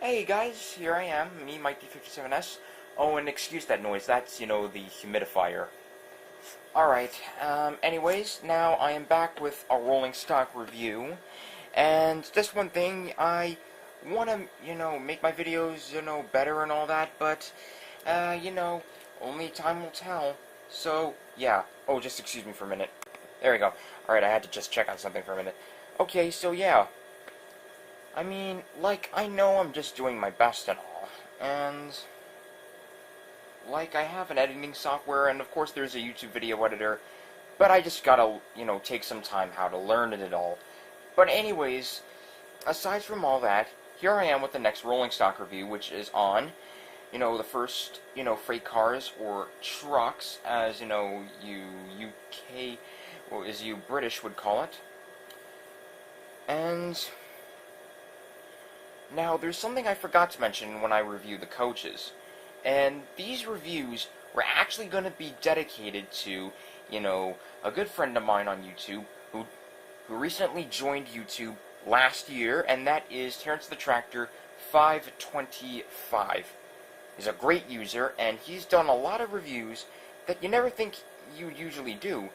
Hey guys, here I am, me, Mike D57S. Oh, and excuse that noise, that's, the humidifier. Alright, anyways, now I am back with a rolling stock review, and just one thing, I want to, make my videos, better and all that, but, only time will tell. So, yeah. Oh, just excuse me for a minute. There we go. Alright, I had to just check on something for a minute. Okay, so yeah. I mean, I know I'm just doing my best and all, and, I have an editing software, and of course there's a YouTube video editor, but I just gotta, take some time how to learn it all. But anyways, aside from all that, here I am with the next rolling stock review, which is on, the first, freight cars, or trucks, as, you UK, or as you British would call it. And now, there's something I forgot to mention when I reviewed the coaches, and these reviews were actually going to be dedicated to, a good friend of mine on YouTube who recently joined YouTube last year, and that is TerencetheTractor525. He's a great user, and he's done a lot of reviews that you never think you usually do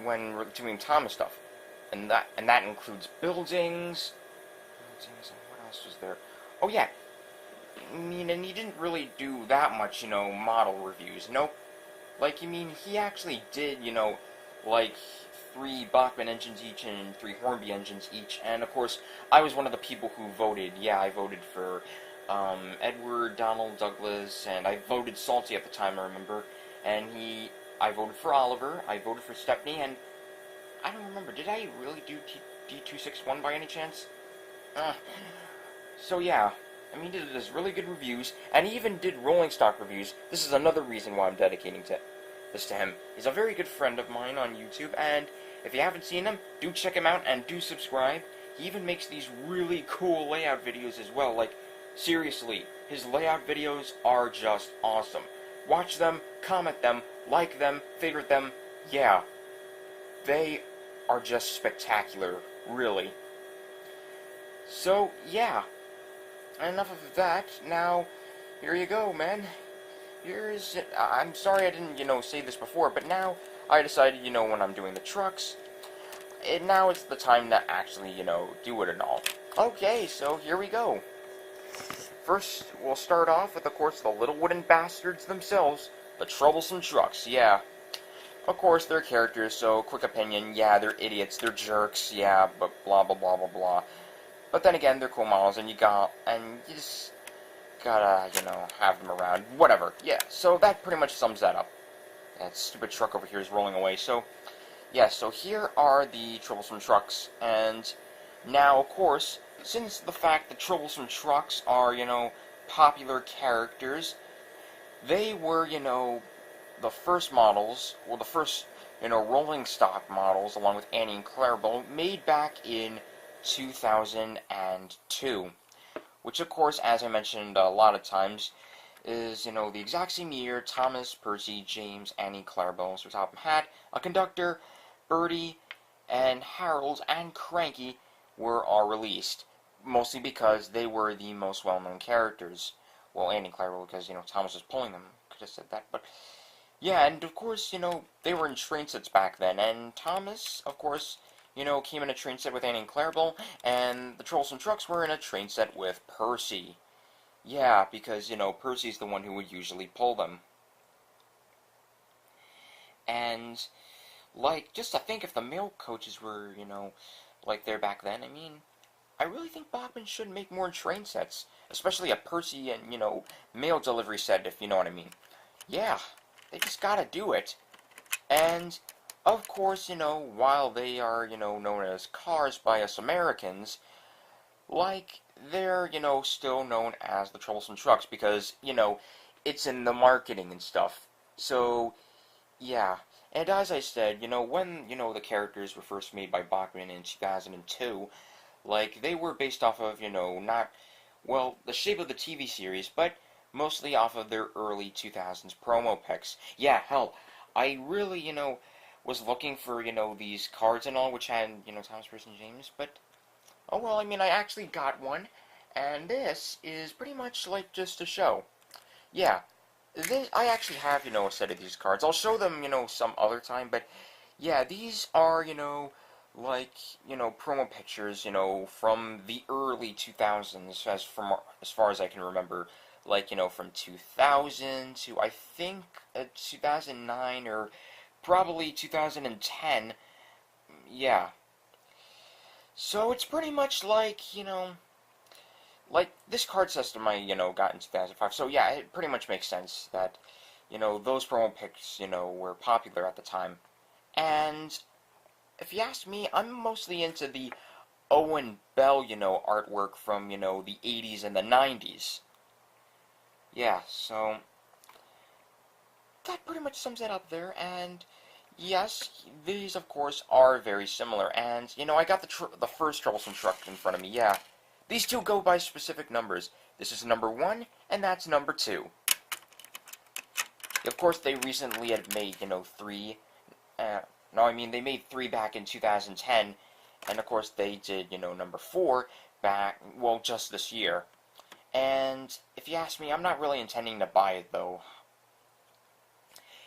when doing Thomas stuff, and that includes buildings. What else was there? Oh yeah, I mean, and he didn't really do that much, model reviews. Nope. He actually did, 3 Bachmann engines each and 3 Hornby engines each. And of course, I was one of the people who voted. Yeah, I voted for Edward, Donald, Douglas, and I voted Salty at the time, I remember. And I voted for Oliver, I voted for Stepney, and I don't remember, did I really do D261 by any chance? So yeah, he did this really good reviews, and he even did rolling stock reviews. This is another reason why I'm dedicating this to him. He's a very good friend of mine on YouTube, and if you haven't seen him, do check him out and do subscribe. He even makes these really cool layout videos as well. Seriously, his layout videos are just awesome. Watch them, comment them, like them, favorite them. Yeah, they are just spectacular, really. So, yeah, enough of that. Now, here you go, man. I'm sorry I didn't, say this before, but now I decided, when I'm doing the trucks, now it's the time to actually, do it and all. Okay, so here we go. First, we'll start off with, of course, the little wooden bastards themselves, the troublesome trucks, yeah. Of course, they're characters, so quick opinion, yeah, they're idiots, they're jerks, yeah, but blah, blah, blah, blah, blah. But then again, they're cool models, and you just gotta, have them around. Whatever. Yeah, so that pretty much sums that up. That stupid truck over here is rolling away. So, yeah, so here are the troublesome trucks. And now, of course, since the fact that troublesome trucks are, popular characters, they were, the first models, or the first, rolling stock models, along with Annie and Clarabelle, made back in 2002, which of course, as I mentioned a lot of times, is, the exact same year Thomas, Percy, James, Annie, Clarabelle, so Top Hat, a conductor, Bertie, and Harold, and Cranky were all released, mostly because they were the most well-known characters. Well, Annie and Clarabelle, because, Thomas was pulling them, could have said that, but yeah, and of course, they were in train sets back then, and Thomas, of course, came in a train set with Annie and Clarabelle, and the Troublesome Trucks were in a train set with Percy. Yeah, because, Percy's the one who would usually pull them. And, just to think if the male coaches were, there back then, I really think Bachmann should make more train sets, especially a Percy and, mail delivery set, if you know what I mean. Yeah, they just gotta do it. And of course, while they are, known as cars by us Americans, they're, still known as the Troublesome Trucks because, it's in the marketing and stuff. So, yeah. And as I said, when, the characters were first made by Bachmann in 2002, they were based off of, not, well, the shape of the TV series, but mostly off of their early 2000s promo pics. Yeah, hell, I really, was looking for, these cards and all, which had, Thomas, Percy, and James, but, oh well, I actually got one, And this is pretty much like just a show. Yeah, I actually have, a set of these cards. I'll show them, some other time, but yeah, these are, like, promo pictures, from the early 2000s, as far as I can remember. Like, from 2000 to, I think, 2009, or probably 2010. Yeah. So it's pretty much like, like this card system I, got in 2005. So yeah, it pretty much makes sense that, those promo picks, were popular at the time. And if you ask me, I'm mostly into the Owen Bell, artwork from, the 80s and the 90s. Yeah, so that pretty much sums it up there, and yes, these, of course, are very similar, and, I got the first Troublesome truck in front of me, yeah. These two go by specific numbers. This is number 1, and that's number 2. Of course, they recently had made, 3, no, I mean, they made 3 back in 2010, and of course, they did, number 4 back, well, just this year. And if you ask me, I'm not really intending to buy it, though.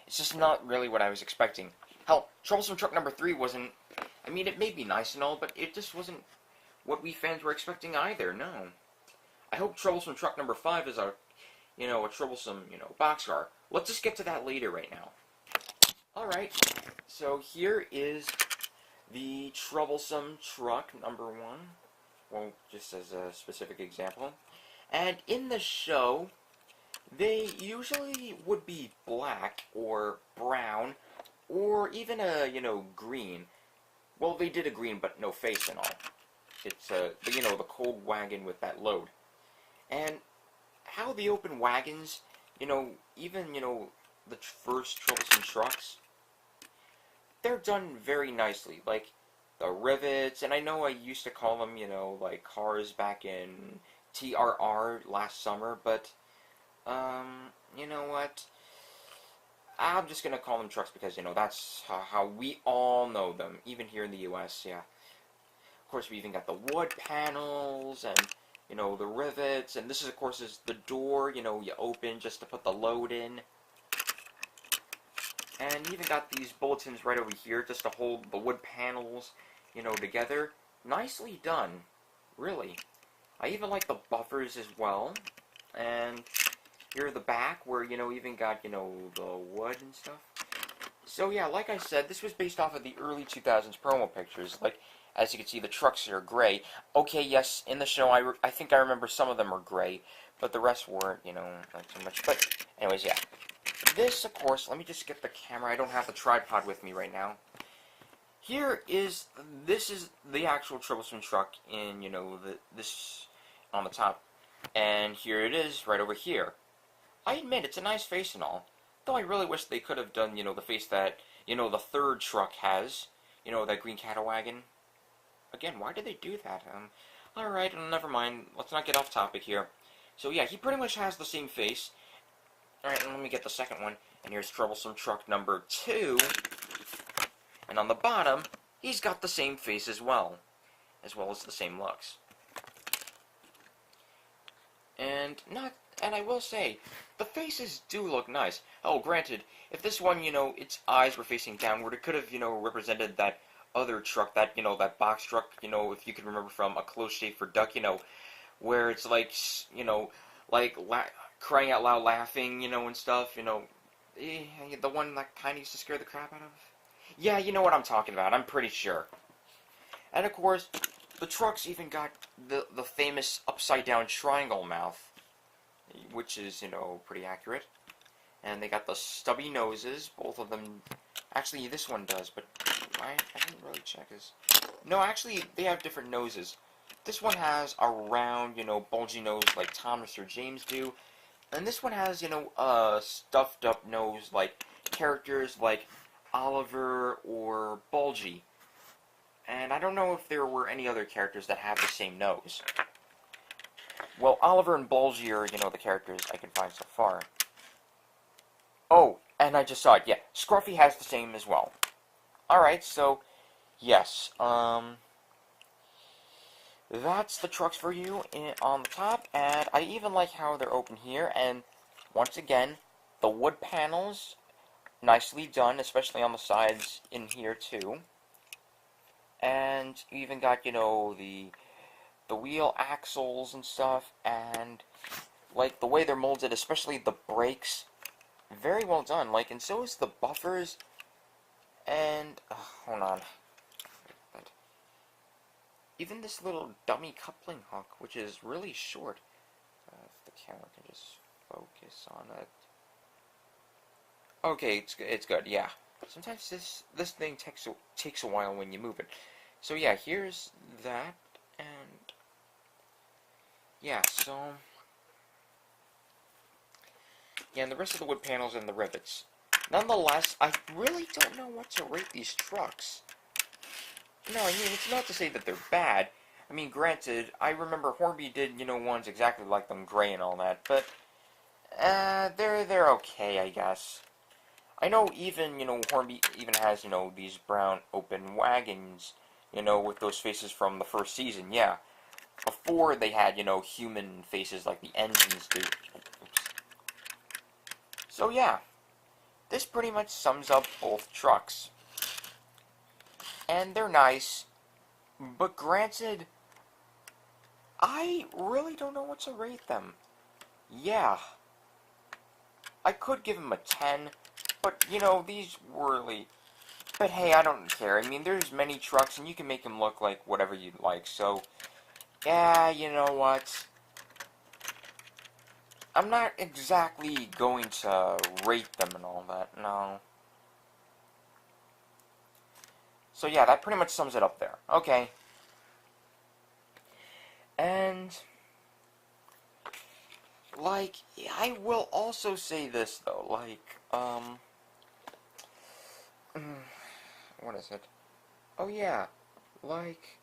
It's just not really what I was expecting. Hell, Troublesome Truck number 3 wasn't... I mean, it may be nice and all, but it just wasn't what we fans were expecting either, no. I hope Troublesome Truck number 5 is a Troublesome, boxcar. Let's just get to that later right now. Alright, so here is the Troublesome Truck number 1. Well, just as a specific example. And in the show, they usually would be black or brown or even a, green. Well, they did a green, but no face and all. It's, the cold wagon with that load. And how the open wagons, even, the first Troublesome trucks, they're done very nicely. Like, the rivets, and I know I used to call them, like cars back in TRR last summer, but, you know what? I'm just gonna call them trucks because, that's how we all know them, even here in the US, yeah. Of course, we even got the wood panels, and, the rivets, and this is, of course, is the door, you open just to put the load in. And you even got these bulletins right over here just to hold the wood panels, together. Nicely done, really. I even like the buffers as well. And here the back where, even got, the wood and stuff. So yeah, like I said, this was based off of the early 2000s promo pictures. Like, as you can see, the trucks are gray. Okay, yes, in the show, I think I remember some of them were gray, but the rest weren't, not too much. But anyways, yeah. This, of course, let me just get the camera. I don't have the tripod with me right now. This is the actual Troublesome truck in, this on the top. And here it is, right over here. I admit, it's a nice face and all. Though I really wish they could have done, the face that, the third truck has. That green cattle wagon. Again, why did they do that? Alright, never mind. Let's not get off topic here. So yeah, he pretty much has the same face. Alright, let me get the second one. And here's Troublesome Truck number 2. And on the bottom, he's got the same face as well as the same looks. And I will say, the faces do look nice. Oh, granted, if this one, its eyes were facing downward, it could have, represented that other truck, that, that box truck, if you can remember from A Close Shave for Duck, where it's like, crying out loud laughing, and stuff, the one that kind of used to scare the crap out of. Yeah, you know what I'm talking about, I'm pretty sure. And of course, the trucks even got the famous upside-down triangle mouth, which is, pretty accurate. And they got the stubby noses, both of them. Actually, this one does, but I didn't really check his. No, actually, they have different noses. This one has a round, bulgy nose like Thomas or James do. And this one has, a stuffed up nose like characters like Oliver or Bulgy. And I don't know if there were any other characters that have the same nose. Well, Oliver and Bulgy are, the characters I can find so far. Oh, and I just saw it, yeah. Scruffy has the same as well. Alright, so, yes, that's the trucks for you on the top, and I even like how they're open here, and once again, the wood panels, nicely done, especially on the sides in here too. And you even got, the wheel axles and stuff, and like the way they're molded, especially the brakes, very well done. Like, and so is the buffers, and hold on. Even this little dummy coupling hook, which is really short. If the camera can just focus on it. Okay, it's good. Yeah. Sometimes this thing takes a while when you move it. So yeah, here's that, and yeah. So yeah, and the rest of the wood panels and the rivets. Nonetheless, I really don't know what to rate these trucks. No, I mean, it's not to say that they're bad. I mean, granted, I remember Hornby did, ones exactly like them, gray and all that, but, they're okay, I guess. I know even, Hornby even has, these brown open wagons, with those faces from the first season, yeah. Before they had, human faces like the engines do. Oops. So, yeah. This pretty much sums up both trucks. And they're nice, but granted, I really don't know what to rate them. Yeah, I could give them a 10, but, these really... But hey, I don't care. I mean, there's many trucks, and you can make them look like whatever you'd like, so... Yeah, you know what? I'm not exactly going to rate them and all that, no. So yeah, that pretty much sums it up there. Okay. And, like, I will also say this, though, like, what is it? Oh yeah, like,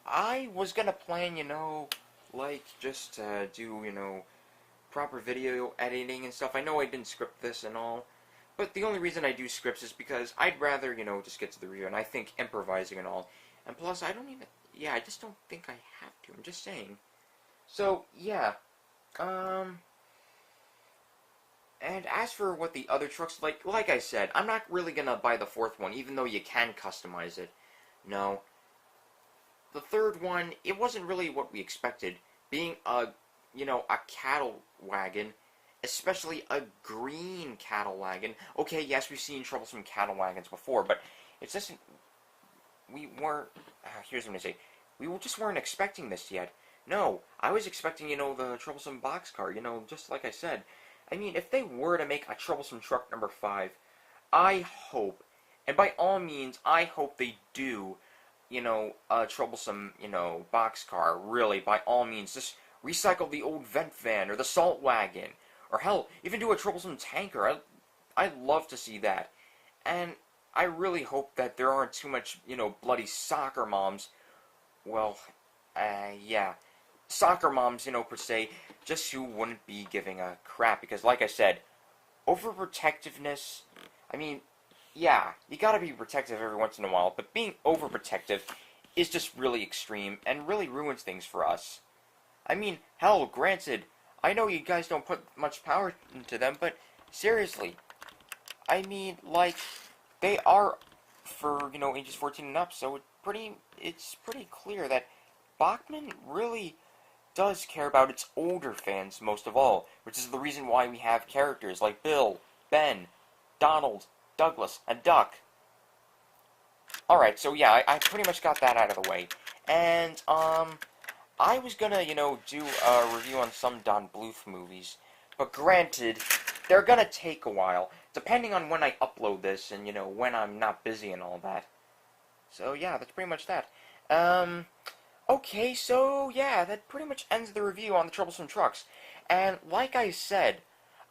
I was gonna plan, like, just to do, proper video editing and stuff. I know I didn't script this and all, but the only reason I do scripts is because I'd rather, just get to the review, and I think improvising and all. And plus, I just don't think I have to. I'm just saying. So, yeah. And as for what the other trucks, like I said, I'm not really gonna buy the fourth one, even though you can customize it. No. The third one, it wasn't really what we expected. Being a cattle wagon, especially a green cattle wagon. Okay, yes, we've seen troublesome cattle wagons before, but it's just, we weren't, here's what I say, just weren't expecting this yet. No, I was expecting, the troublesome boxcar, just like I said. I mean, if they were to make a troublesome truck number 5, I hope, and by all means, I hope they do, a troublesome, boxcar, really, by all means, just recycle the old vent van, or the salt wagon, or hell, even do a troublesome tanker. I'd love to see that. And I really hope that there aren't too much, bloody soccer moms, well, yeah, soccer moms, per se, just who wouldn't be giving a crap, because like I said, overprotectiveness, I mean, yeah, you gotta be protective every once in a while, but being overprotective is just really extreme, and really ruins things for us. I mean, hell, granted, I know you guys don't put much power into them, but seriously, I mean, like, they are for, ages 14 and up, so it's pretty clear that Bachmann really does care about its older fans most of all, which is the reason why we have characters like Bill, Ben, Donald, Douglas, and Duck. Alright, so yeah, I pretty much got that out of the way. And, I was gonna, do a review on some Don Bluth movies, but granted, they're gonna take a while, depending on when I upload this, and, when I'm not busy and all that. So yeah, that's pretty much that. Okay, so yeah, that pretty much ends the review on the troublesome trucks. And like I said,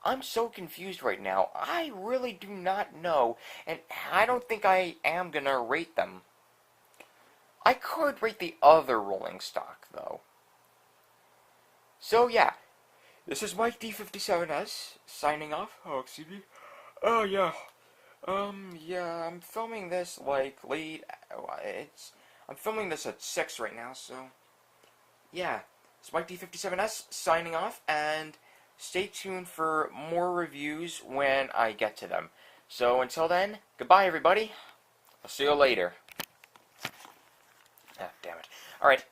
I'm so confused right now. I really do not know, and I don't think I am gonna rate them. I could rate the other rolling stock, though. So yeah, this is Mike D57S, signing off. Oh, excuse me. Oh yeah. Yeah, I'm filming this like late. I'm filming this at 6 right now, so yeah. It's Mike D57S signing off, and stay tuned for more reviews when I get to them. So until then, goodbye, everybody. I'll see you later. Ah, damn it. Alright.